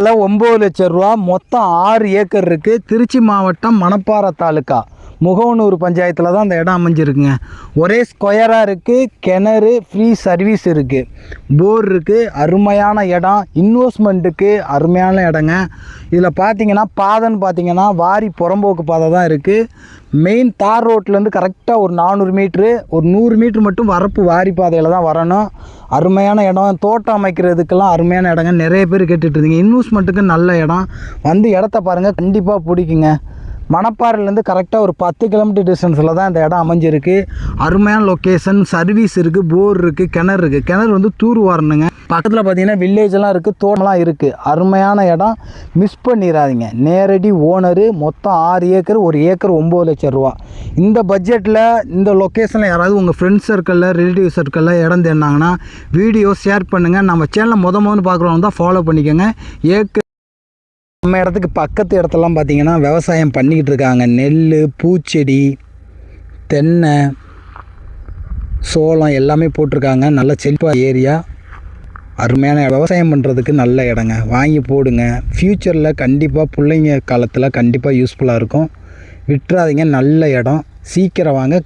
9 லட்சம் ரூபா. மொத்தம் 6 ஏக்கர் இருக்குது. திருச்சி மாவட்டம் மணப்பாறை தாலுக்கா முகவனூர் பஞ்சாயத்தில் தான் அந்த இடம் அமைஞ்சிருக்குங்க. ஒரே ஸ்கொயராக இருக்குது. கிணறு ஃப்ரீ சர்வீஸ் இருக்குது. போர் இருக்குது. அருமையான இடம். இன்வெஸ்ட்மெண்ட்டுக்கு அருமையான இடங்க. இதில் பார்த்தீங்கன்னா பாதைன்னு பார்த்தீங்கன்னா வாரி புறம்போக்கு பாதை தான் இருக்குது. மெயின் தார் ரோட்லேருந்து கரெக்டாக ஒரு 400 மீட்ரு, ஒரு 100 மீட்ரு மட்டும் வரப்பு வாரி பாதையில் தான் வரணும். அருமையான இடம். தோட்டம் அமைக்கிறதுக்கெல்லாம் அருமையான இடங்க. நிறைய பேர் கேட்டுட்டு இருந்தீங்க. இன்வெஸ்ட்மெண்ட்டுக்கு நல்ல இடம். வந்து இடத்த பாருங்கள், கண்டிப்பாக பிடிக்குங்க. மணப்பாறையிலேருந்து கரெக்டாக ஒரு 10 கிலோமீட்டர் டிஸ்டன்ஸில் தான் இந்த இடம் அமைஞ்சிருக்கு. அருமையான லொக்கேஷன். சர்வீஸ் இருக்குது. போர் இருக்குது. கிணறு இருக்குது. கிணறு வந்து தூர் வரணுங்க. பக்கத்தில் பார்த்தீங்கன்னா வில்லேஜெல்லாம் இருக்குது. தோட்டம்லாம் இருக்குது. அருமையான இடம். மிஸ் பண்ணிடாதீங்க. நேரடி ஓனரு. மொத்தம் 6 ஏக்கர். ஒரு ஏக்கர் 9 லட்சம் ரூபா. இந்த பட்ஜெட்டில் இந்த லொக்கேஷனில் யாராவது உங்கள் ஃப்ரெண்ட்ஸ் சர்க்கிளில் ரிலேட்டிவ் சர்க்கிளில் இடம் தேடினாங்கன்னா வீடியோ ஷேர் பண்ணுங்கள். நம்ம சேனலை முதல்ல பார்க்குறவங்க தான் ஃபாலோ பண்ணிக்கோங்க. நம்ம இடத்துக்கு பக்கத்து இடத்துலாம் பார்த்திங்கன்னா விவசாயம் பண்ணிக்கிட்டு இருக்காங்க. நெல், பூச்செடி, தென்னை, சோளம் எல்லாமே போட்டிருக்காங்க. நல்ல செழிப்பாக ஏரியா. அருமையான விவசாயம் பண்ணுறதுக்கு நல்ல இடங்க. வாங்கி போடுங்க. ஃப்யூச்சரில் கண்டிப்பாக பிள்ளைங்க காலத்தில் கண்டிப்பாக யூஸ்ஃபுல்லாக இருக்கும். விட்டுறாதீங்க. நல்ல இடம். சீக்கிரம் வாங்க.